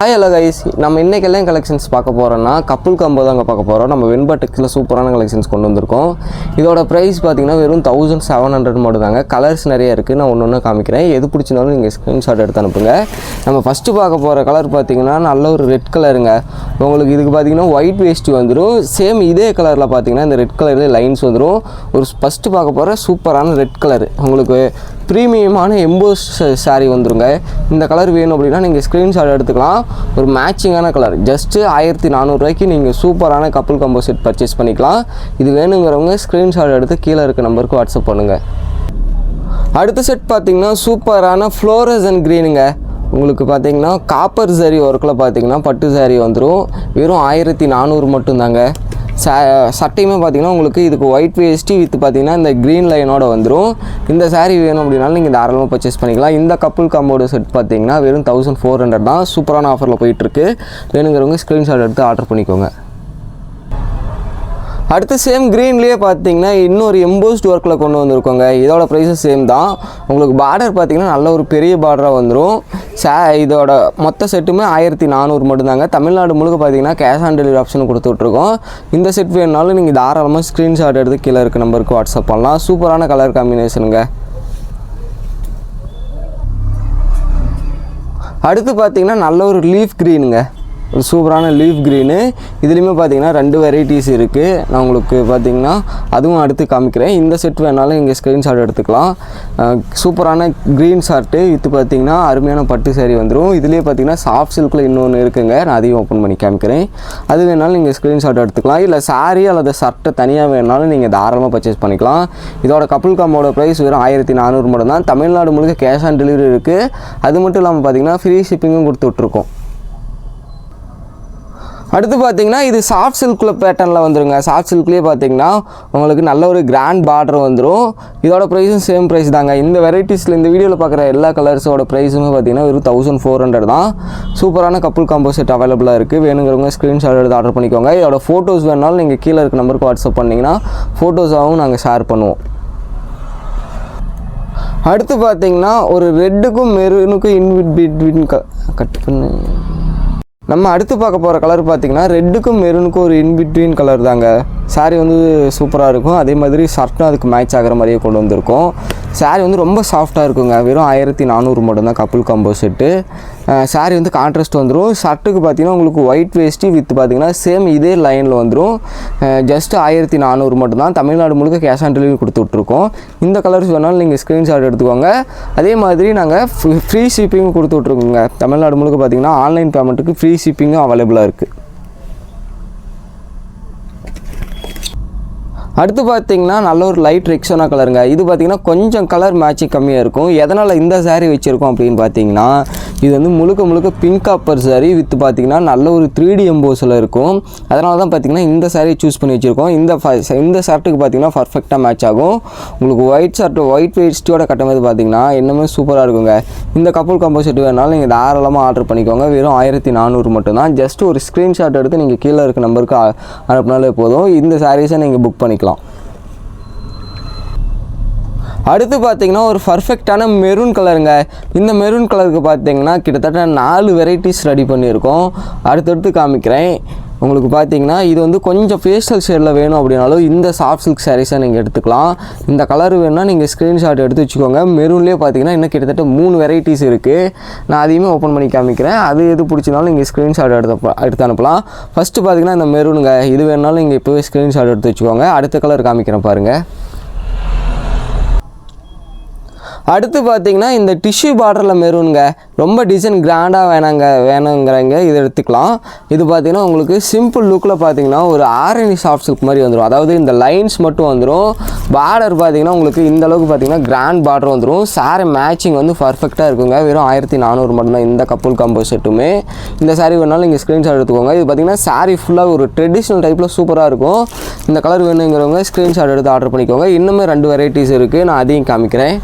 Hello guys, நம்ம இன்றைக்கி எல்லாம் கலெக்ஷன்ஸ் பார்க்க போகிறோன்னா கப்புள் காம்போ தாங்க பார்க்க போகிறோம். நம்ம வெண்பட்டுக்கில் சூப்பரான கலெக்ஷன்ஸ் கொண்டு வந்திருக்கோம். இதோட ப்ரைஸ் பார்த்தீங்கன்னா வெறும் 1700 மட்டும் தாங்க. கலர்ஸ் நிறைய இருக்குது, நான் ஒன்று காமிக்கிறேன். எது பிடிச்சினாலும் நீங்கள் ஸ்க்ரீன்ஷாட் எடுத்து அனுப்புங்க. நம்ம ஃபஸ்ட்டு பார்க்க போகிற கலர் பார்த்தீங்கன்னா நல்ல ஒரு ரெட் கலருங்க. உங்களுக்கு இதுக்கு பார்த்தீங்கன்னா ஒயிட் வேஸ்ட்டு வந்துடும். சேம் இதே கலரில் பார்த்தீங்கன்னா இந்த ரெட் கலர் லைன்ஸ் வந்துடும். ஒரு ஃபஸ்ட்டு பார்க்க போகிற சூப்பரான ரெட் கலர், உங்களுக்கு ப்ரீமியமான எம்போஸ் சாரீ வந்துருங்க. இந்த கலர் வேணும் அப்படின்னா நீங்கள் ஸ்க்ரீன்ஷாட் எடுத்துக்கலாம். ஒரு மேட்சிங்கான கலர், ஜஸ்ட்டு 1400 நீங்கள் சூப்பரான கப்புள் காம்போ செட் பர்ச்சேஸ் பண்ணிக்கலாம். இது வேணுங்கிறவங்க ஸ்க்ரீன்ஷாட் எடுத்து கீழே இருக்க நம்பருக்கு வாட்ஸ்அப் பண்ணுங்கள். அடுத்த செட் பார்த்திங்கன்னா சூப்பரான ஃப்ளோரசன் க்ரீனுங்க. உங்களுக்கு பார்த்தீங்கன்னா காப்பர் சாரீ ஒர்க்கில் பார்த்தீங்கன்னா பட்டு சாரீ வந்துடும். வெறும் 1400 மட்டும்தாங்க. சட்டையுமே பார்த்தீங்கன்னா உங்களுக்கு இதுக்கு ஒயிட் வேஸ்ட்டி வித் பார்த்தீங்கன்னா இந்த க்ரீன் லைனோட வந்துடும். இந்த சாரீ வேணும் அப்படின்னாலும் நீங்கள் தாராளமாக பர்ச்சேஸ் பண்ணிக்கலாம். இந்த கப்புள் காம்போட செட் பார்த்தீங்கன்னா வெறும் 1400 தான். சூப்பரான ஆஃபரில் போயிட்டுருக்கு. வேணுங்கிறவங்க ஸ்க்ரீன்ஷாட் எடுத்து ஆர்டர் பண்ணிக்கோங்க. அடுத்து சேம் க்ரீன்லேயே பார்த்தீங்கன்னா இன்னொரு எம்போஸ்ட் ஒர்க்கில் கொண்டு வந்திருக்கோங்க. இதோட ப்ரைஸும் சேம் தான். உங்களுக்கு பார்டர் பார்த்தீங்கன்னா நல்ல ஒரு பெரிய பார்டராக வந்துடும். இதோட மொத்த செட்டுமே 1400 மட்டும்தாங்க. தமிழ்நாடு முழுக்க பார்த்தீங்கன்னா கேஷ் ஆன் டெலிவரி ஆப்ஷன் கொடுத்துட்ருக்கோம். இந்த செட் வேணுனாலும் நீங்கள் தாராளமாக ஸ்க்ரீன்ஷாட் எடுத்து கீழே இருக்க நம்பருக்கு வாட்ஸ்அப் பண்ணலாம். சூப்பரான கலர் காம்பினேஷனுங்க. அடுத்து பார்த்தீங்கன்னா நல்ல ஒரு லீஃப் க்ரீனுங்க. ஒரு சூப்பரான லீஃப் க்ரீனு. இதுலேயுமே பார்த்தீங்கன்னா 2 வெரைட்டிஸ் இருக்குது. நான் உங்களுக்கு பார்த்தீங்கன்னா அதுவும் அடுத்து காமிக்கிறேன். இந்த செட் வேணாலும் இங்கே ஸ்க்ரீன்ஷாட் எடுத்துக்கலாம். சூப்பரான க்ரீன் ஷார்ட்டு வித்து பார்த்தீங்கன்னா அருமையான பட்டு சாரீ வந்துடும். இதுலேயே பார்த்தீங்கன்னா சாஃப்ட் சில்கில் இன்னொன்று இருக்குங்க. நான் அதையும் ஓப்பன் பண்ணி காமிக்கிறேன். அது வேணாலும் நீங்கள் ஸ்க்ரீன்ஷாட் எடுத்துக்கலாம். இல்லை சாரீ அல்லது ஷர்ட்டை தனியாக வேணாலும் நீங்கள் தாராளமாக பர்ச்சேஸ் பண்ணிக்கலாம். இதோட கப்புள் காம்போட ப்ரைஸ் வெறும் 1400 மட்டும் தான். தமிழ்நாடு முழுக்க கேஷ் ஆன் டெலிவரி இருக்குது. அது மட்டும் இல்லாமல் பார்த்தீங்கன்னா ஃப்ரீ ஷிப்பிங்கும் கொடுத்துட்ருக்கோம். அடுத்து பார்த்தீங்கன்னா இது சாஃப்ட் சில்கில் பேட்டர்னில் வந்துடுங்க. சாஃப்ட் சில்க்லேயே பார்த்தீங்கன்னா உங்களுக்கு நல்ல ஒரு கிராண்ட் பார்டர் வந்துடும். இதோட ப்ரைஸும் சேம் ப்ரைஸ் தாங்க. இந்த வெரைட்டிஸில் இந்த வீடியோவில் பார்க்குற எல்லா கலர்ஸோட ப்ரைஸுமே பார்த்தீங்கன்னா வெறும் 1400 தான். சூப்பரான கப்புள் காம்போ செட் அவைலபிளாக இருக்குது. வேணுங்கிறவங்க ஸ்க்ரீன்ஷாட் எடுத்து ஆர்டர் பண்ணிக்கோங்க. இதோட ஃபோட்டோஸ் வேணாலும் நீங்கள் கீழே இருக்க நம்பருக்கு வாட்ஸ்அப் பண்ணிங்கன்னா ஃபோட்டோஸாகவும் நாங்கள் ஷேர் பண்ணுவோம். அடுத்து பார்த்தீங்கன்னா ஒரு ரெட்டுக்கும் மெரூனுக்கும் இன்பிட்வீன் கட் பண்ணி நம்ம அடுத்து பார்க்க போகிற கலர் பார்த்திங்கன்னா ரெட்டுக்கும் மெரூனுக்கும் ஒரு இன்பிட்வீன் கலர் தாங்க. சாரீ வந்து சூப்பராக இருக்கும். அதே மாதிரி ஷர்ட்டும் அதுக்கு மேட்ச் ஆகிற மாதிரியே கொண்டு வந்திருக்கோம். சாரீ வந்து ரொம்ப சாஃப்டாக இருக்குங்க. வெறும் 1400 மட்டும்தான் கப்புள் காம்போ செட்டு. சாரீ வந்து கான்ட்ராஸ்ட் வந்துடும். ஷர்ட்டுக்கு பார்த்திங்கன்னா உங்களுக்கு ஒயிட் வேஸ்ட்டி வித் பார்த்திங்கன்னா சேம் இதே லைனில் வந்துடும். ஜஸ்ட்டு 1400 மட்டும்தான். தமிழ்நாடு முழுக்க கேஷ் ஆன் டெலிவரி கொடுத்துட்ருக்கோம். இந்த கலர்ஸ் வேணாலும் நீங்கள் ஸ்க்ரீன்ஷாட் எடுத்துக்கோங்க. அதே மாதிரி நாங்கள் ஃப்ரீ ஷிப்பிங்கும் கொடுத்துட்ருக்கோங்க. தமிழ்நாடு முழுக்க பார்த்திங்கன்னா ஆன்லைன் பேமெண்ட்டுக்கு ஃப்ரீ ஷிப்பிங்கும் அவைலபிளாக இருக்குது. அடுத்து பார்த்திங்கன்னா நல்ல ஒரு லைட் ரெக்ஸோனா கலருங்க. இது பார்த்திங்கன்னா கொஞ்சம் கலர் மேட்சிங் கம்மியாக இருக்கும். எதனால் இந்த சாரீ வச்சுருக்கோம் அப்படின்னு பார்த்தீங்கன்னா இது வந்து முழுக்க பிங்க் காப்பர் சாரீ வித் பார்த்திங்கன்னா நல்ல ஒரு 3D எம்போஸில் இருக்கும். அதனால தான் பார்த்திங்கன்னா இந்த சாரீ சூஸ் பண்ணி வச்சுருக்கோம். இந்த ஷர்ட்டுக்கு பார்த்திங்கன்னா பர்ஃபெக்டாக மேட்ச் ஆகும். உங்களுக்கு ஒயிட் ஷர்ட்டு ஒயிட் வேஸ்ட்டியோட கட்டும்போது பார்த்திங்கன்னா இன்னுமே சூப்பராக இருக்குங்க. இந்த கப்புள் காம்போ செட் வேணாலும் நீங்கள் தாராளமாக ஆர்டர் பண்ணிக்கோங்க. வெறும் 1400 மட்டும்தான். ஜஸ்ட் ஒரு ஸ்க்ரீன்ஷாட் எடுத்து நீங்கள் கீழே இருக்க நம்பருக்கு அனுப்பினாலே போதும். இந்த சாரீஸை நீங்கள் புக் பண்ணிக்கலாம். அடுத்து பார்த்தீங்கன்னா ஒரு பர்ஃபெக்டான மெரூன் கலருங்க. இந்த மெரூன் கலருக்கு பார்த்தீங்கன்னா கிட்டத்தட்ட 4 வெரைட்டிஸ் ரெடி பண்ணியிருக்கோம். அடுத்தடுத்து காமிக்கிறேன். உங்களுக்கு பார்த்தீங்கன்னா இது வந்து கொஞ்சம் பேஸ்டல் ஷேடில் வேணும் அப்படின்னாலும் இந்த சாஃப்ட் சில்க் சாரீஸை நீங்கள் எடுத்துக்கலாம். இந்த கலர் வேணும்னா நீங்கள் ஸ்க்ரீன்ஷாட் எடுத்து வச்சுக்கோங்க. மெரூன்லேயே பார்த்தீங்கன்னா இன்னும் கிட்டத்தட்ட 3 வெரைட்டிஸ் இருக்குது. நான் அதையுமே ஓப்பன் பண்ணி காமிக்கிறேன். அது எது பிடிச்சினாலும் நீங்கள் ஸ்க்ரீன்ஷாட் எடுத்து அனுப்பலாம். ஃபஸ்ட்டு பார்த்தீங்கன்னா இந்த மெரூனுங்க. இது வேணுனாலும் நீங்கள் இப்போவே ஸ்க்ரீன்ஷாட் எடுத்து வச்சுக்கோங்க. அடுத்த கலர் காமிக்கிறேன் பாருங்கள். அடுத்து பார்த்தீங்கன்னா இந்த டிஷ்யூ பார்டரில் மெரூனுங்க. ரொம்ப டிசைன் கிராண்டாக வேணுங்கிறவங்க இதை எடுத்துக்கலாம். இது பார்த்தீங்கன்னா உங்களுக்கு சிம்பிள் லுக்கில் பார்த்தீங்கன்னா ஒரு ஆரஞ்சு சாஃப்ட் சில்க் மாதிரி வந்துடும். அதாவது இந்த லைன்ஸ் மட்டும் வந்துடும். பார்டர் பார்த்தீங்கன்னா உங்களுக்கு இந்த அளவுக்கு பார்த்தீங்கன்னா கிராண்ட் பார்டர் வந்துடும். சாரீ மேட்சிங் வந்து பர்ஃபெக்டாக இருக்குங்க. வெறும் 1400 மட்டும்தான் இந்த கப்புள் காம்போ செட்டுமே. இந்த சாரீ வேணாலும் நீங்கள் ஸ்க்ரீன்ஷாட் எடுத்துக்கோங்க. இது பார்த்தீங்கன்னா சாரீ ஃபுல்லாக ஒரு ட்ரெடிஷ்னல் டைப்பில் சூப்பராக இருக்கும். இந்த கலர் வேணுங்கிறவங்க ஸ்க்ரீன்ஷாட் எடுத்து ஆர்டர் பண்ணிக்கோங்க. இன்னுமே 2 வெரைட்டிஸ் இருக்குது. நான் அதையும் காமிக்கிறேன்.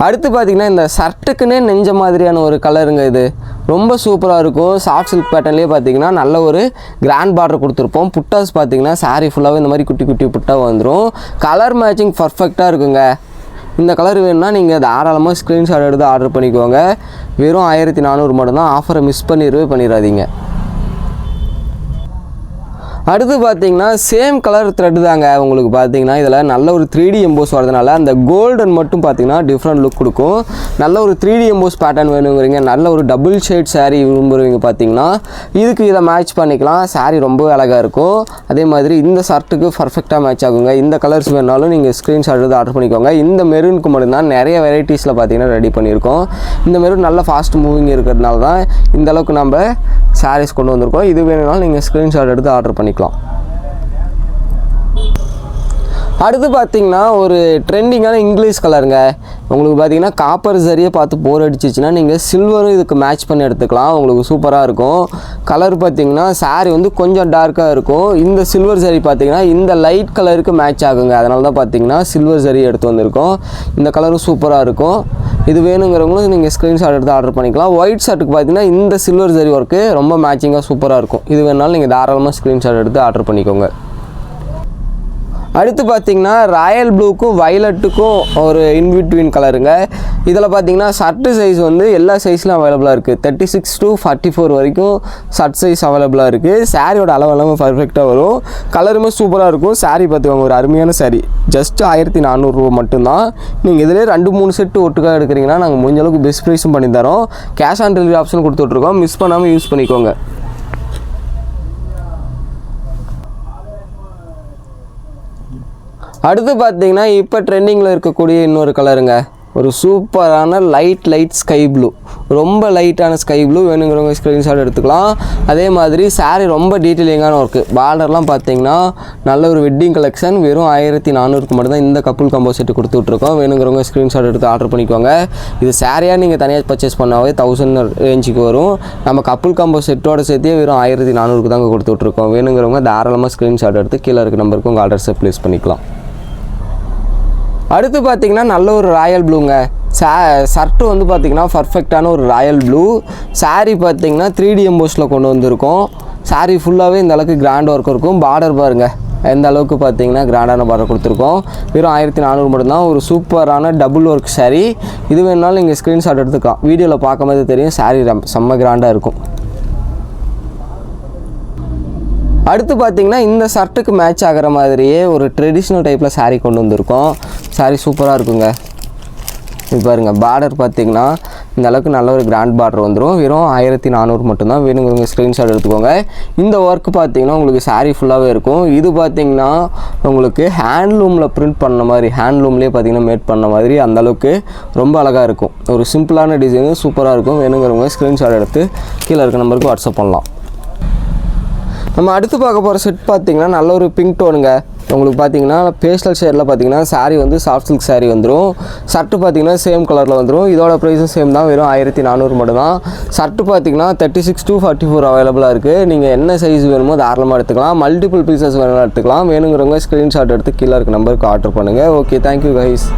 அடுத்து பார்த்திங்கன்னா இந்த ஷர்ட்டுக்குன்னே நெஞ்ச மாதிரியான ஒரு கலருங்க. இது ரொம்ப சூப்பராக இருக்கும். சாஃப்ட் சில்க் பேட்டர்ன்லேயே பார்த்திங்கன்னா நல்ல ஒரு கிராண்ட் பார்டர் கொடுத்துருப்போம். புட்டாஸ் பார்த்திங்கன்னா சாரீ ஃபுல்லாகவே இந்த மாதிரி குட்டி குட்டி புட்டாக வந்துடும். கலர் மேட்சிங் பர்ஃபெக்டாக இருக்குங்க. இந்த கலர் வேணும்னா நீங்கள் தாராளமாக ஸ்க்ரீன்ஷாட் எடுத்து ஆர்டர் பண்ணிக்கோங்க. வெறும் 1400 மட்டும்தான். ஆஃபரை மிஸ் பண்ணிடாதீங்க. அடுத்து பார்த்தீங்கன்னா சேம் கலர் த்ரெட் தாங்க. உங்களுக்கு பார்த்தீங்கன்னா இதில் நல்ல ஒரு 3D எம்போஸ் வரதுனால அந்த கோல்டன் மட்டும் பார்த்தீங்கன்னா டிஃப்ரெண்ட் லுக் கொடுக்கும். நல்ல ஒரு 3D எம்போஸ் பேட்டர்ன் வேணுங்கிறீங்க, நல்ல ஒரு டபுள் ஷேட் சாரீ விரும்புகிறவங்க பார்த்தீங்கன்னா இதுக்கு இதை மேட்ச் பண்ணிக்கலாம். சாரீ ரொம்ப அழகாக இருக்கும். அதே மாதிரி இந்த ஷர்ட்டுக்கு பர்ஃபெக்டாக மேட்ச் ஆகுங்க. இந்த கலர்ஸ் வேணாலும் நீங்கள் ஸ்க்ரீன்ஷாட் எடுத்து ஆர்டர் பண்ணிக்கோங்க. இந்த மெரூனுக்கு மட்டும்தான் நிறைய வெரைட்டிஸில் பார்த்தீங்கன்னா ரெடி பண்ணியிருக்கோம். இந்த மெரூன் நல்ல ஃபாஸ்ட் மூவிங் இருக்கிறதுனால தான் இந்த அளவுக்கு நம்ம சாரீஸ் கொண்டு வந்திருக்கோம். இது வேணும்னாலும் நீங்கள் ஸ்க்ரீன்ஷாட் எடுத்து ஆர்டர் பண்ணிக்கலாம். அடுத்து பார்த்தீங்கன்னா ஒரு ட்ரெண்டிங்கான இங்கிலீஷ் கலருங்க. உங்களுக்கு பார்த்தீங்கன்னா காப்பர் சரியாக பார்த்து போர் அடிச்சிச்சுன்னா நீங்கள் சில்வரும் இதுக்கு மேட்ச் பண்ணி எடுத்துக்கலாம். உங்களுக்கு சூப்பராக இருக்கும். கலர் பார்த்தீங்கன்னா சாரீ வந்து கொஞ்சம் டார்க்காக இருக்கும். இந்த சில்வர் சரி பார்த்தீங்கன்னா இந்த லைட் கலருக்கு மேட்ச் ஆகுங்க. அதனால தான் பார்த்தீங்கன்னா சில்வர் சரி எடுத்து வந்திருக்கோம். இந்த கலரும் சூப்பராக இருக்கும். இது வேணுங்கிறவங்களும் நீங்கள் ஸ்க்ரீன்ஷாட் எடுத்து ஆர்டர் பண்ணிக்கலாம். ஒயிட் ஷர்ட்டுக்கு பார்த்தீங்கன்னா இந்த சில்வர் சரி ஒர்க்கு ரொம்ப மேட்சிங்காக சூப்பராக இருக்கும். இது வேணாலும் நீங்கள் தாராளமாக ஸ்க்ரீன்ஷாட் எடுத்து ஆர்டர் பண்ணிக்கோங்க. அடுத்து பார்த்தீங்கன்னா ராயல் ப்ளூக்கும் வயலட்டுக்கும் ஒரு இன்பிட்வீன் கலருங்க. இதில் பார்த்தீங்கன்னா ஷர்ட்டு சைஸ் வந்து எல்லா சைஸ்லையும் அவைலபிளாக இருக்குது. 36 to 44 வரைக்கும் ஷர்ட் சைஸ் அவைலபிளாக இருக்குது. சாரியோட அளவு எல்லாமே பர்ஃபெக்டாக வரும். கலருமே சூப்பராக இருக்கும். சாரீ பார்த்துக்கோங்க, ஒரு அருமையான சாரீ. ஜஸ்ட் 1400 ரூபா மட்டும்தான். நீங்கள் இதிலே 2-3 செட்டு ஒட்டுக்காக எடுக்கிறீங்கன்னா நாங்கள் முடிஞ்ச அளவுக்கு பெஸ்ட் ப்ரைஸும் பண்ணி தரோம். கேஷ் ஆன் டெலிவரி ஆப்ஷன் கொடுத்துட்ருக்கோம். மிஸ் பண்ணாமல் யூஸ் பண்ணிக்கோங்க. அடுத்து பார்த்தீங்கன்னா இப்போ ட்ரெண்டிங்கில் இருக்கக்கூடிய இன்னொரு கலருங்க. ஒரு சூப்பரான லைட் ஸ்கை ப்ளூ, ரொம்ப லைட்டான ஸ்கை ப்ளூ வேணுங்கிறவங்க ஸ்க்ரீன்ஷாட் எடுத்துக்கலாம். அதே மாதிரி சாரீ ரொம்ப டீட்டெயிலிங்கான ஒர்க்கு. பார்டர்லாம் பார்த்தீங்கன்னா நல்ல ஒரு வெட்டிங் கலெக்ஷன். வெறும் 1400 மட்டும் தான் இந்த கப்புள் காம்போ செட்டு கொடுத்துட்ருக்கோம். வேணுங்கிறவங்க ஸ்க்ரீன்ஷாட் எடுத்து ஆர்டர் பண்ணிக்கோங்க. இது சாரியாக நீங்கள் தனியாக பர்ச்சேஸ் பண்ணாவே 1000 ரேஞ்சுக்கு வரும். நம்ம கப்புள் காம்போ செட்டோட சேர்த்தே வெறும் 1400 தாங்க கொடுத்துட்ருக்கோம். வேணுங்கிறவங்க தாராளமாக ஸ்க்ரீன்ஷாட் எடுத்து கீழே இருக்க நம்பருக்கு உங்கள் ஆர்டர்ஸை ப்ளேஸ் பண்ணிக்கலாம். அடுத்து பார்த்தீங்கன்னா நல்ல ஒரு ராயல் ப்ளூங்க. ஷர்ட்டு வந்து பார்த்திங்கன்னா பர்ஃபெக்டான ஒரு ராயல் ப்ளூ. சாரீ பார்த்திங்கன்னா 3D எம்போஸில் கொண்டு வந்திருக்கோம். சாரீ ஃபுல்லாகவே இந்த அளவுக்கு கிராண்ட் ஒர்க் இருக்கும். பார்டர் பாருங்கள் எந்த அளவுக்கு பார்த்தீங்கன்னா கிராண்டான பார்டர் கொடுத்துருக்கோம். வெறும் 1400 மட்டும்தான். ஒரு சூப்பரான டபுள் ஒர்க் சாரீ. இது வேணுனாலும் நீங்கள் ஸ்க்ரீன்ஷாட் எடுத்துக்கலாம். வீடியோவில் பார்க்கும்போது தெரியும் சாரீ செம்ம கிராண்டாக இருக்கும். அடுத்து பார்த்தீங்கன்னா இந்த ஷர்ட்டுக்கு மேட்ச் ஆகிற மாதிரியே ஒரு ட்ரெடிஷ்னல் டைப்பில் சாரீ கொண்டு வந்திருக்கோம். சாரீ சூப்பராக இருக்குங்க. இது பாருங்கள், பார்டர் பார்த்தீங்கன்னா இந்த அளவுக்கு நல்ல ஒரு கிராண்ட் பார்டர் வந்துடும். வெறும் 1400 மட்டும்தான். வேணுங்கிறவங்க ஸ்க்ரீன்ஷாட் எடுத்துக்கோங்க. இந்த ஒர்க் பார்த்தீங்கன்னா உங்களுக்கு சாரீ ஃபுல்லாகவே இருக்கும். இது பார்த்தீங்கன்னா உங்களுக்கு ஹேண்ட்லூமில் பிரிண்ட் பண்ண மாதிரி, ஹேண்ட்லூம்லேயே பார்த்தீங்கன்னா மேட் பண்ண மாதிரி அந்தளவுக்கு ரொம்ப அழகாக இருக்கும். ஒரு சிம்பிளான டிசைனு சூப்பராக இருக்கும். வேணுங்கிறவங்க ஸ்க்ரீன்ஷாட் எடுத்து கீழே இருக்க நம்பருக்கு வாட்ஸ்அப் பண்ணலாம். நம்ம அடுத்து பார்க்க போகிற செட் பார்த்திங்கன்னா நல்ல ஒரு பிங்க் டோனுங்க. உங்களுக்கு பார்த்தீங்கன்னா பேஸ்டல் ஷேடில் பார்த்தீங்கன்னா சாரீ வந்து சாஃப்ட் சில்க் சாரீ வந்துடும். ஷர்ட்டு பார்த்தீங்கன்னா சேம் கலரில் வந்துடும். இதோட ப்ரைஸும் சேம் தான். வெறும் 1400 மட்டும் தான். ஷர்ட்டு பார்த்தீங்கன்னா 36 to 44 அவைலபிளாக இருக்குது. நீங்கள் என்ன சைஸ் வேணுமோ தாராளமாக எடுத்துக்கலாம். மல்டிபிள் பீசஸ் வேணும்னா எடுத்துக்கலாம். வேணுங்கிறவங்க ஸ்க்ரீன்ஷாட் எடுத்து கீழே இருக்க நம்பருக்கு ஆர்டர் பண்ணுங்கள். Okay, thank you guys.